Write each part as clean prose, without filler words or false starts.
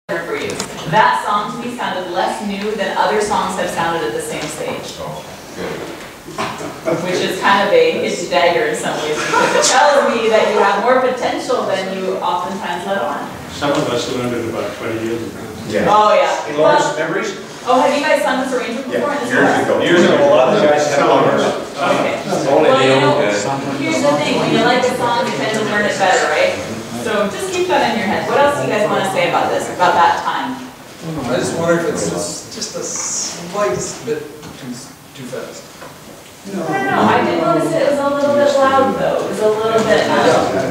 for you. That song to me sounded less new than other songs have sounded at the same stage. Oh, good. Which is kind of a hidden dagger in some ways, because it tells me that you have more potential than you oftentimes let on. Some of us learned it about 20 years ago. Yeah. Oh yeah. Any largest memories? Oh, have you guys sung this arrangement before? In this class? Years ago, a lot of the guys have honors. Okay. Only Well, you know, Neil. here's the thing, when you like a song, you tend to learn it better, right? So just keep that in your head. What else do you guys want to say about this, about that time? I just wonder if it's just a slightest bit too fast. I don't know, I did notice it was a little bit loud though, it was a little bit,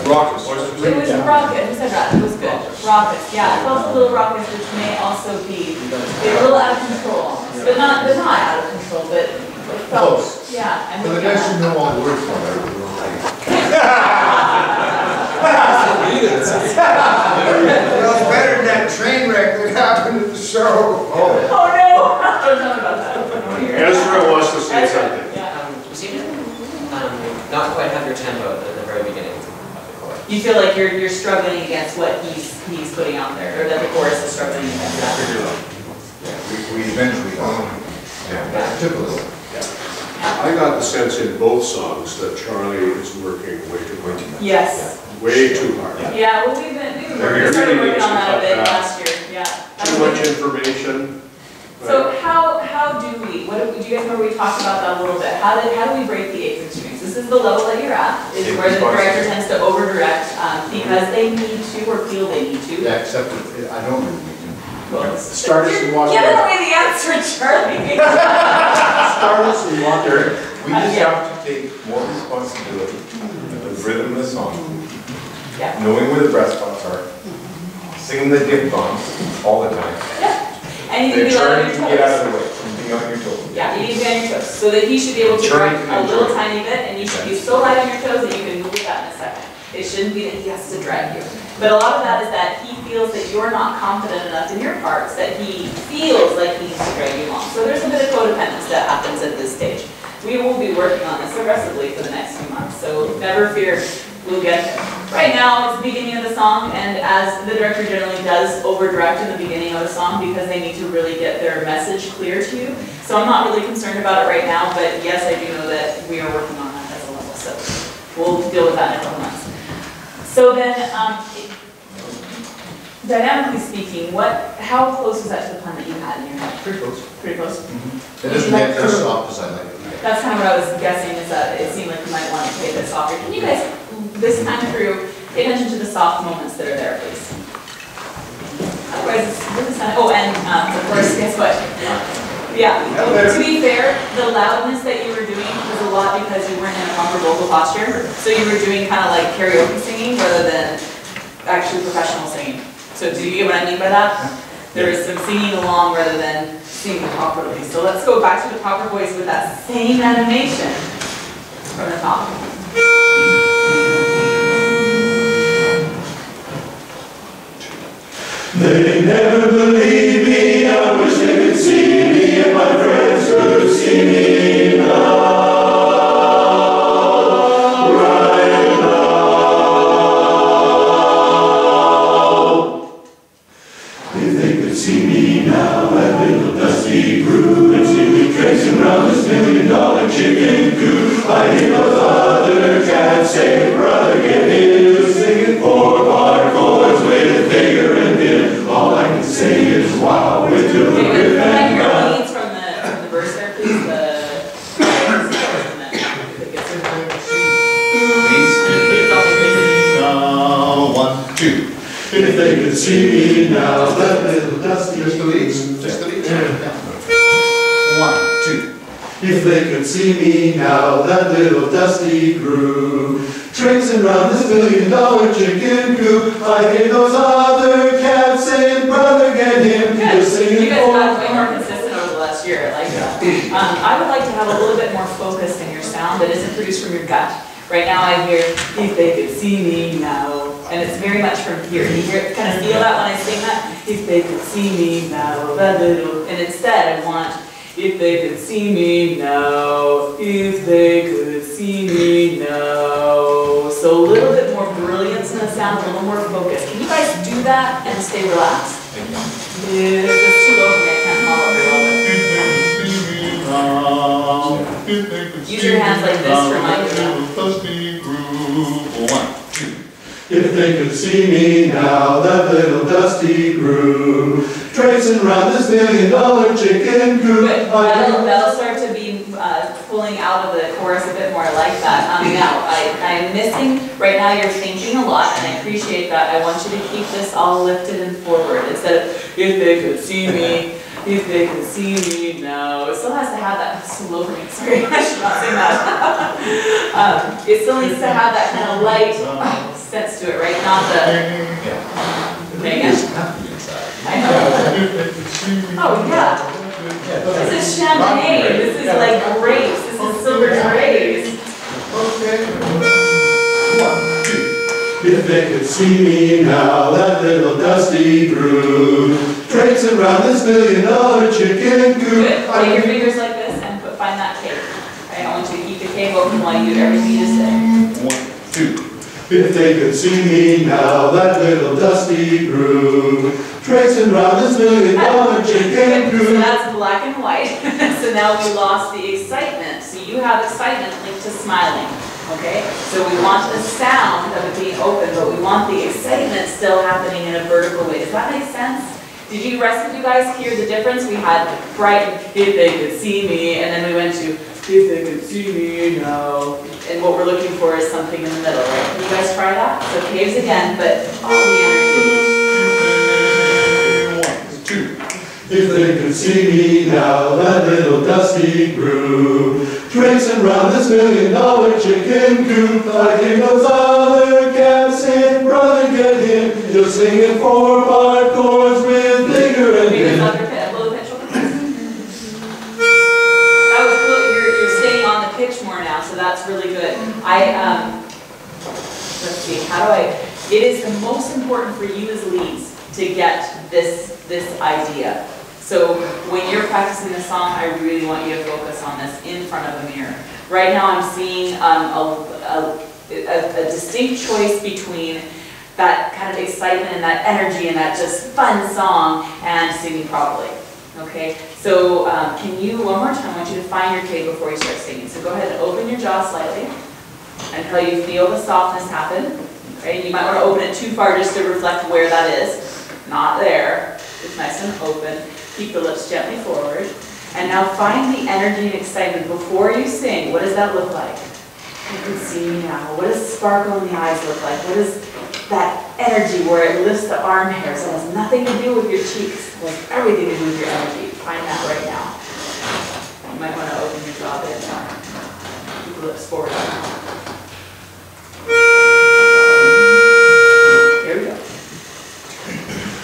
Raucous. it was raucous, who said that? It was good, raucous, yeah, it felt a little raucous, which may also be a little out of control, but not out of control, but it felt, yeah. I mean, So the guys should know all the words for it. Well, it's better than that train wreck that happened at the show. Oh no! Don't tell me about that. Ezra wants to say something. You seem to not quite have your tempo at the very beginning of the chorus. You feel like you're struggling against what he's putting out there, or that the chorus is struggling against that. We eventually got it. Yeah, it took a little. I got the sense in both songs that Charlie is working way too hard. Yes. Way too hard. Yeah, well, we started working on that a bit last year. Yeah. Too much information. So how do we? Do you guys remember we talked about that a little bit? How do we break the eighth strings? This is the level that you're at. Is where the director tends to over direct because they need to or feel they need to. Yeah, except I don't really need to. Stardust and Walker. Give away the answer, Charlie. Stardust and Walker. We just have to take more responsibility for the rhythm of the song, Yeah. knowing where the breath spots are, singing the diphthongs all the time. Yeah. And you need to They're be on trying your to toes. get out of the way from being on your toes. Yeah, you need to be on your toes. So that he should be able to Turning direct to a little enjoy. tiny bit, and you should be so light on your toes that you can move that in a second. It shouldn't be that he has to drag you. But a lot of that is that he feels that you're not confident enough in your parts, that he feels like he needs to drag you along. So there's a bit of codependence that happens at this stage. We will be working on this aggressively for the next few months, so never fear, we'll get there. Right now, it's the beginning of the song, and as the director generally does over-direct in the beginning of a song because they need to really get their message clear to you. So I'm not really concerned about it right now, but yes, I do know that we are working on that as a level, so we'll deal with that in a couple months. So then, dynamically speaking, how close was that to the plan that you had in your head? Pretty close. Pretty close? It doesn't get as soft as I like it. That's kind of what I was guessing, is that it seemed like you might want to play a bit softer. Can you guys, this time through, pay attention to the soft moments that are there, please? Otherwise, it's really sound. Oh, and of course, guess what? Yeah, to be fair, the loudness that you were doing was a lot because you weren't in a proper vocal posture. So you were doing kind of like karaoke singing rather than actually professional singing. So do you get what I mean by that? There is some singing along rather than singing properly. So let's go back to the proper voice with that same animation from the top. They never believe me, I wish they could see me, if my friends could see me now, right now. If they could see me now, that little dusty groove, and see me tracing round this $1 million chicken coop, I hear those other cats say, brother, get into singing 4-part chords with vigor and vim. All I can say is wow, with the riff and run. Leads from the verse there, please. Now, 1, 2. If they could see me now, that little dusty. Just the leads. Just the leads. 1, 2. If they could see me now, that little dusty groove, tracing round this $1 million chicken coop, I hear those other cats saying, brother, get him. Good. You guys got way more consistent over the last year. I like that. I would like to have a little bit more focus in your sound that isn't produced from your gut. Right now I hear, if they could see me now, and it's very much from here. You hear, kind of feel that when I sing that? If they could see me now, that little, and instead I want, if they could see me now, if they could see me now. So a little bit more brilliance in the sound, a little more focus. Can you guys do that and stay relaxed? It's too low for me, I can't model it well. Use your hands like this for my If they could see me now, that little dusty groove, tracing round this $1 million chicken coop. Good. That'll start to be pulling out of the chorus a bit more like that. Now, I'm missing, right now you're thinking a lot, and I appreciate that. I want you to keep this all lifted and forward instead of, if they could see me, if they could see me now. It still has to have that, it's slow for me, sorry, I should not sing that. It still needs to have that kind of light sense to it, right? Not the, Megan? I know. Oh, yeah. This is champagne. This is like grapes. This is silver grapes. If they could see me now, that little dusty groove, tracing round this $1 million chicken coop. Good. Take your fingers like this and find that cake. Okay, I want you to keep the cake open while you do everything you just did. 1, 2. If they could see me now, that little dusty groove, tracing round this $1 million chicken So coop. that's black and white. So now we lost the excitement. So you have excitement linked to smiling. Okay? So we want the sound of it being open, but we want the excitement still happening in a vertical way. Does that make sense? Did you, rest of you guys hear the difference? We had bright, if they could see me, and then we went to, if they could see me now. And what we're looking for is something in the middle, right? Can you guys try that? So caves again, but all the energy. 1, 2. If they could see me now, that little dusty groove, tracing round this $1 million chicken coop, like in those other cats saying, brother, get him, you're singing 4/5 chords with vigor and Fingers vim. off your pitch, blow the pitch over. That was cool. You're staying on the pitch more now, so that's really good. Let's see, it is the most important for you as leads to get this idea. So when you're practicing the song, I really want you to focus on this in front of a mirror. Right now I'm seeing a distinct choice between that kind of excitement and that energy and that just fun song and singing properly. Okay, so can you, one more time, I want you to find your cave before you start singing. So go ahead and open your jaw slightly until you feel the softness happen. Okay, you might want to open it too far just to reflect where that is. Not there. It's nice and open. Keep the lips gently forward. And now find the energy and excitement before you sing. What does that look like? You can see me now. What does sparkle in the eyes look like? What is that energy where it lifts the arm hairs? It has nothing to do with your cheeks. It has everything to do with your energy. Find that right now. You might want to open your jaw a bit more. Keep the lips forward. Here we go.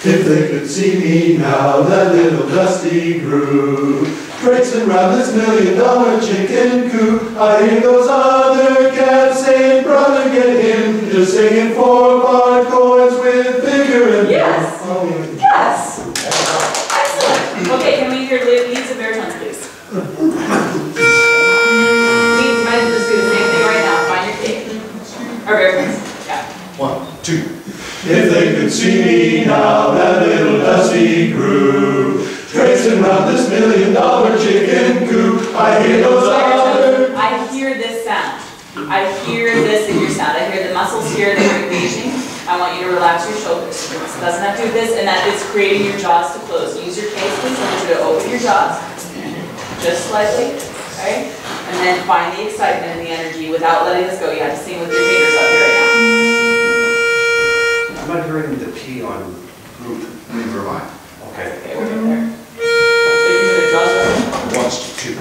If they could see me now, that little dusty groove, tracing round this $1 million chicken coop, I hear those other cats saying, brother, get him, just singing 4/5 chords with vigor and Yes! Yes! Excellent! Okay, can we hear leads and baritones, please? Leads, you might just do the same thing right now. Find your cake. Or baritones. Yeah. 1, 2. If they could see me now, that little dusty groove, tracing round this $1 million chicken coop, I hear those other... I hear this sound. I hear this in your sound. I hear the muscles here that are engaging. I want you to relax your shoulders. It doesn't have to do this, and that is creating your jaws to close. Use your case, please. I want you to open your jaws. Just slightly. Okay? And then find the excitement and the energy without letting this go. You have to sing with your fingers up here right now. I'm not hearing the P on group. Never mind. Okay. Okay, we're good there. So you can put jaws open. 1, 2.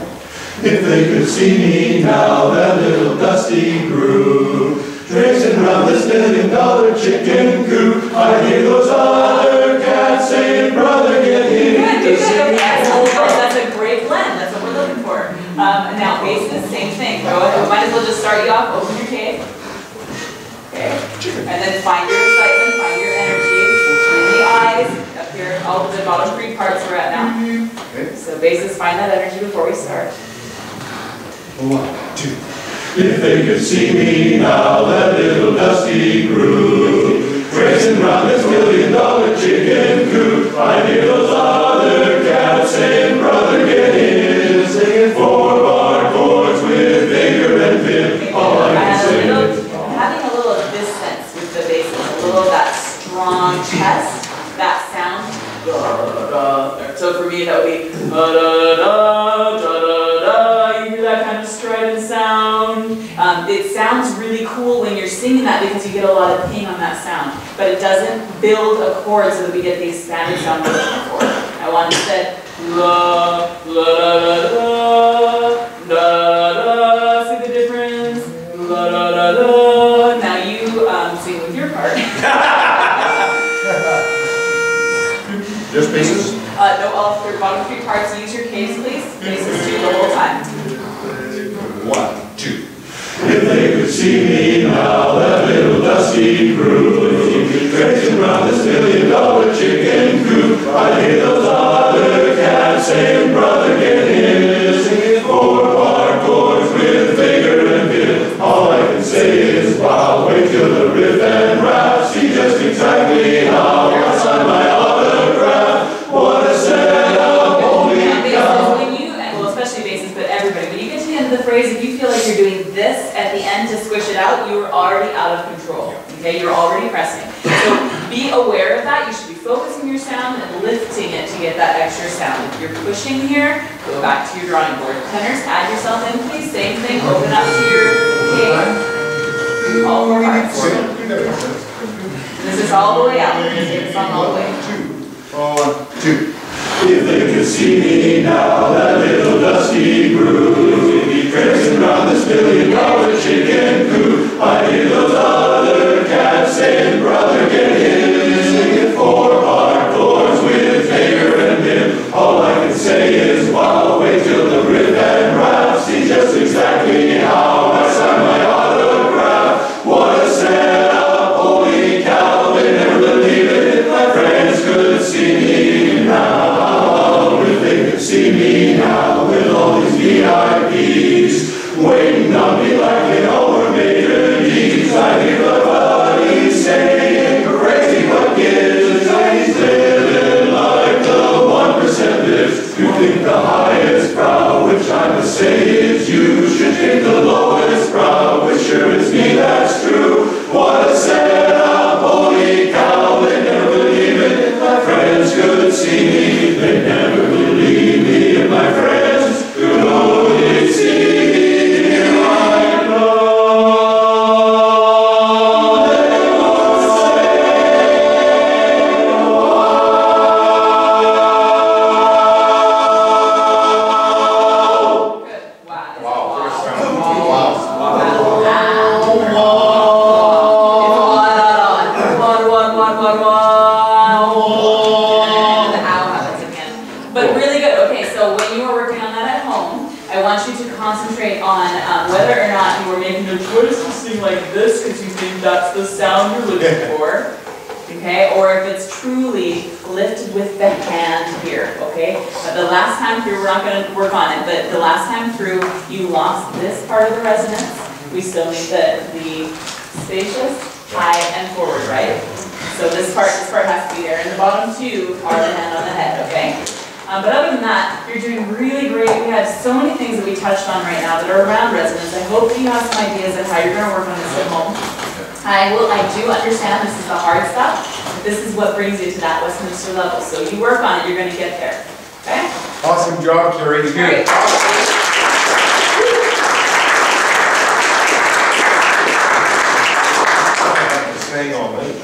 If they could see me now, that little dusty groove, tracing round this $1 million chicken coop, I hear those other cats saying, brother, get him. Good, okay, excellent. That's a great blend. That's what we're looking for. Now, bass is the same thing. Go ahead. We might as well just start you off. Open your cave. Okay. And then find your excitement, find your energy. In the eyes, up here, all of the bottom 3 parts we're at now. Okay. So bases, find that energy before we start. 1, 2. If they could see me now, that little dusty groove, tracing round this $1 million chicken coop, I hear those saying, brother, get in. Singing 4-bar chords with vigor and vim. All I can say is, I'm having a little of this sense with the basses, a little of that strong chest, that sound. So for me, that would be da da da da da da. You hear that kind of strident sound. It sounds really cool when you're singing that because you get a lot of ping on that sound, but it doesn't build a chord so that we get the expanded sound we're looking for. I want instead la la la la la la. See the difference? La la la la. Now you sing with your part. Just basses? No, all three, bottom three parts. Use your case, please. Cases two the whole time. 1, 2. if they could see me now, that little dusty crew, tracing round this $1 million chicken coop, I hear those other cats saying, brother, get in, singing 4-bar chords with vigor and vim. All I can say is, wow, wait till the riff and rap, see just exactly how I sign my autograph. What a setup, holy cow. When you, well, especially basses, but everybody, when you get to the end of the phrase, if you feel like you're doing this at the end to squish it out, you are already out of control. Okay, you're already pressing. So be aware of that. You should be focusing your sound and lifting it to get that extra sound. If you're pushing here, go back to your drawing board. Tenors, add yourself in, please. Same thing. Open up to your case. All four parts. This is all the way out. It's on all the way. 1, 2. If they could see me now, that little dusty groove, be prancing round this $1 million chicken coop, I hear those other cats saying, brother, get in, singing 4-bar chords with vigor and vim. All I can say is, wow, wait till the riff and rap, see just exactly how I sign my autograph. What a setup, holy cow, they never believe it, if my friends could see me now. If they could see me now with all these VIPs waiting on me like they all were major leagues. I hear the buddies saying, crazy what gives, and he's living like the 1% lives. You think the highest brow, which I must say is you, should take the lowest brow, which sure is me, that's true. What a setup, holy cow, they never believe it, if my friends could see me, they never believe me, if my friends could only see me. Here I go. Concentrate on whether or not you are making a choice to sing like this because you think that's the sound you're looking for, okay? Or if it's truly lifted with the hand here, okay? The last time through, we're not going to work on it, but the last time through, you lost this part of the resonance. We still need the spacious, high, and forward, right? So this part has to be there. And the bottom two are the hand on the head, okay? But other than that, you're doing really great. We have so many things that we touched on right now that are around resonance. I hope you have some ideas of how you're going to work on this at home. I do understand this is the hard stuff, but this is what brings you to that Westminster level. So you work on it, you're going to get there. Okay? Awesome job, Kari. Great. Staying all night.